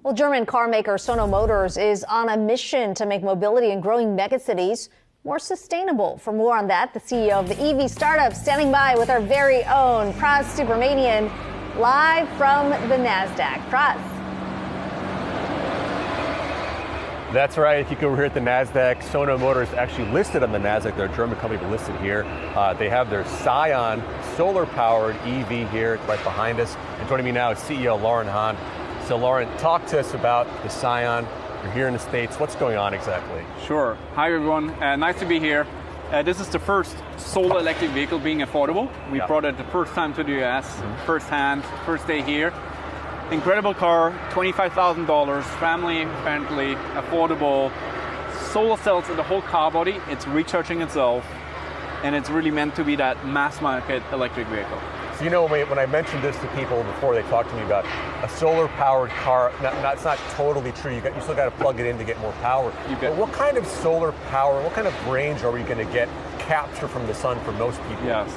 Well, German car maker Sono Motors is on a mission to make mobility in growing megacities more sustainable. For more on that, the CEO of the EV startup standing by with our very own Pras Subramanian, live from the Nasdaq. Pras. That's right. If you go over here at the Nasdaq, Sono Motors actually listed on the Nasdaq. They're a German company listed here. They have their Sion solar-powered EV here right behind us. And joining me now is CEO Laurin Hahn. So Laurin, talk to us about the Sion. You're here in the States. What's going on exactly? Sure. Hi everyone. Nice to be here. This is the first solar electric vehicle being affordable. We brought it the first time to the US, first day here. Incredible car, $25,000, family friendly, affordable. Solar cells in the whole car body. It's recharging itself, and it's really meant to be that mass market electric vehicle. So you know, when I mentioned this to people before, they talked to me about a solar-powered car. It's not totally true. You still got to plug it in to get more power. But what kind of solar power, what kind of range are we going to get capture from the sun for most people? Yes.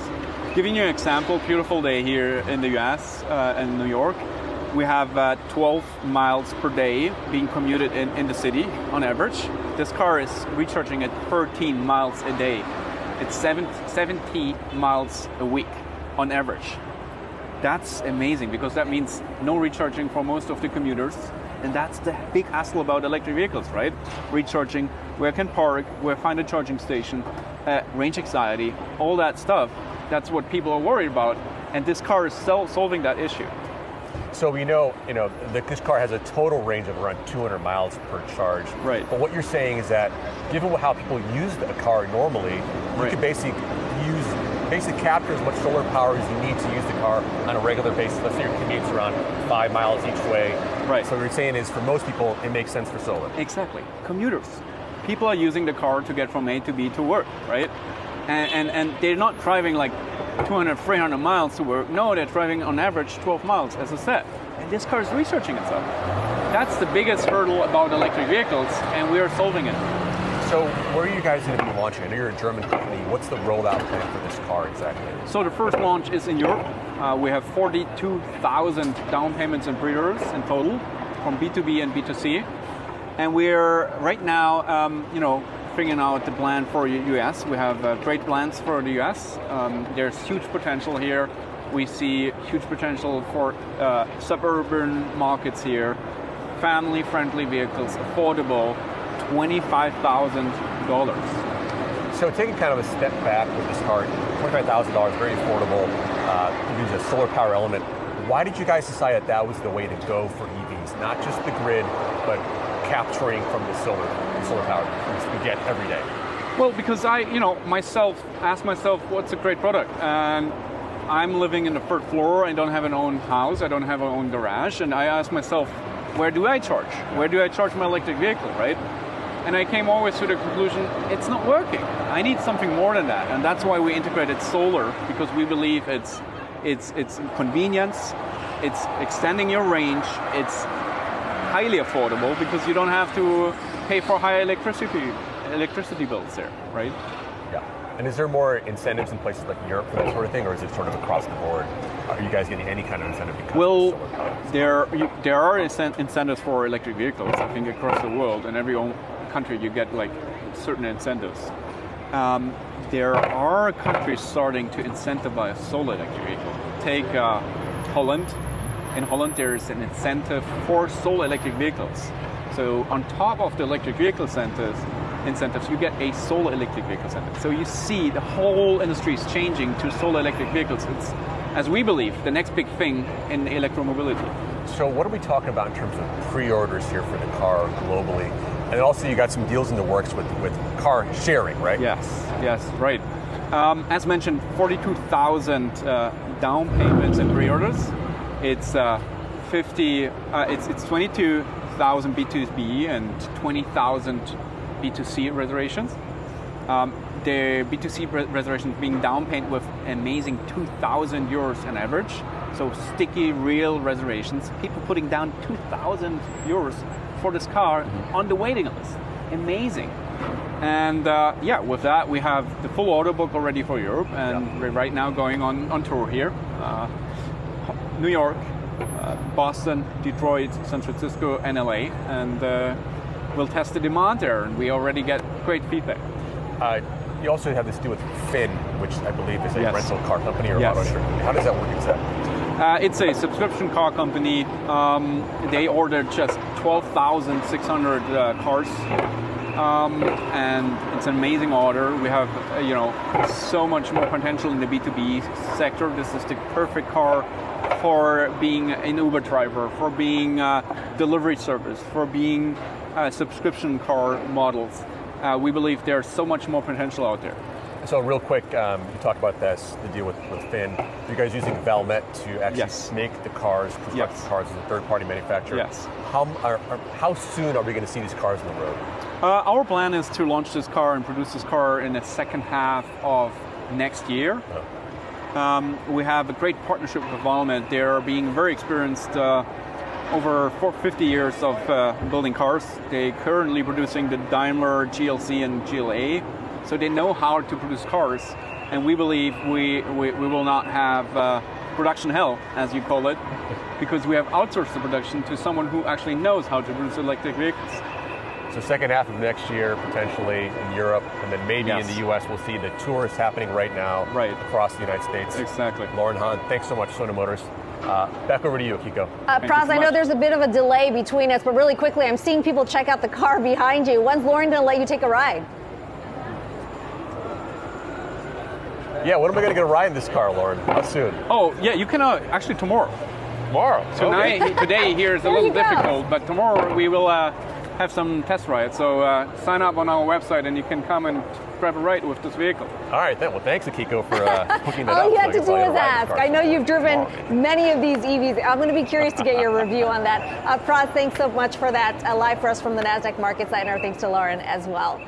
Giving you an example, beautiful day here in the US, in New York. We have 12 miles per day being commuted in the city on average. This car is recharging at 13 miles a day. It's 70 miles a week on average. That's amazing because that means no recharging for most of the commuters. And that's the big hassle about electric vehicles, right? Recharging, where I can park, where I find a charging station, range anxiety, all that stuff. That's what people are worried about. And this car is solving that issue. So we know, this car has a total range of around 200 miles per charge. Right. But what you're saying is that, given how people use the car normally, you could basically capture as much solar power as you need to use the car on a regular basis. Let's say your commute's around 5 miles each way. Right. So what you're saying is, for most people, it makes sense for solar. Exactly. Commuters. People are using the car to get from A to B to work, right? And they're not driving like 200, 300 miles to work. No, they're driving on average 12 miles, as I said. And this car is recharging itself. That's the biggest hurdle about electric vehicles, and we are solving it. So where are you guys going to be launching? I know you're a German company. What's the rollout plan for this car exactly? So the first launch is in Europe. We have 42,000 down payments and pre-orders in total from B2B and B2C. And we're right now, figuring out the plan for US. We have great plans for the US. There's huge potential here. We see huge potential for suburban markets here. Family-friendly vehicles, affordable, $25,000. So taking kind of a step back with this car, $25,000, very affordable, use a solar power element. Why did you guys decide that was the way to go for EVs? Not just the grid, but capturing from the solar power we get every day? Well, because I, asked myself, what's a great product? And I'm living in the third floor. I don't have an own house. I don't have an own garage. And I asked myself, where do I charge? Where do I charge my electric vehicle, right? And I came always to the conclusion, it's not working. I need something more than that. And that's why we integrated solar, because we believe it's convenience, it's extending your range, it's highly affordable because you don't have to pay for high electricity bills there, right? Yeah. And is there more incentives in places like Europe for that sort of thing, or is it sort of across the board? Are you guys getting any kind of incentive because of solar power? There are incentives for electric vehicles, I think, across the world. In every country you get like certain incentives. There are countries starting to incentivize solar electric vehicles. Take Holland. In Holland, there is an incentive for solar electric vehicles. So on top of the electric vehicle incentives, you get a solar electric vehicle incentive. So you see the whole industry is changing to solar electric vehicles. It's, as we believe, the next big thing in electromobility. So what are we talking about in terms of pre-orders here for the car globally? And also you got some deals in the works with car sharing, right? Yes, right. As mentioned, 42,000 down payments and pre-orders. It's 22,000 B2B and 20,000 B2C reservations. The B2C reservations being down payment with amazing 2,000 euros on average. So sticky, real reservations. People putting down 2,000 euros for this car on the waiting list. Amazing. And with that, we have the full order book already for Europe, and we're right now going on tour here. New York, Boston, Detroit, San Francisco, and LA, and we'll test the demand there, and we already get great feedback. You also have this deal with Finn, which I believe is a Yes. rental car company or Yes. auto insurance. How does that work exactly? It's a subscription car company. They ordered just 12,600 cars, and it's an amazing order. We have, so much more potential in the B2B sector. This is the perfect car for being an Uber driver, for being a delivery service, for being subscription car models. We believe there's so much more potential out there. So real quick, you talked about this, the deal with Finn. You guys using Valmet to actually Yes. make the cars, construct Yes. the cars as a third-party manufacturer. Yes. How soon are we going to see these cars on the road? Our plan is to launch this car and produce this car in the second half of next year. We have a great partnership with Valmet. They're being very experienced over 50 years of building cars. They're currently producing the Daimler GLC and GLA, so they know how to produce cars, and we believe we will not have production hell, as you call it, because we have outsourced the production to someone who actually knows how to produce electric vehicles. So second half of next year, potentially in Europe, and then maybe Yes. in the US, we'll see the tours happening right now across the United States. Exactly. Laurin, Hahn, thanks so much, Sono Motors. Back over to you, Kiko. Pras, I know there's a bit of a delay between us, but really quickly, I'm seeing people check out the car behind you. When's Laurin going to let you take a ride? Yeah, when am I going to get a ride in this car, Laurin? How soon? Oh, yeah, you can actually tomorrow. Tomorrow. Tonight, today here is a There little you go. difficult, but tomorrow we will have some test rides. So sign up on our website and you can come and grab a ride with this vehicle. All right, then. Well, thanks, Kiko, for hooking that up. All you so have I to can do fly is a ride in ask. this car. I know you've driven Tomorrow. many of these EVs. I'm going to be curious to get your review on that. Pras, thanks so much for that. Live for us from the Nasdaq Market Center. Thanks to Laurin as well.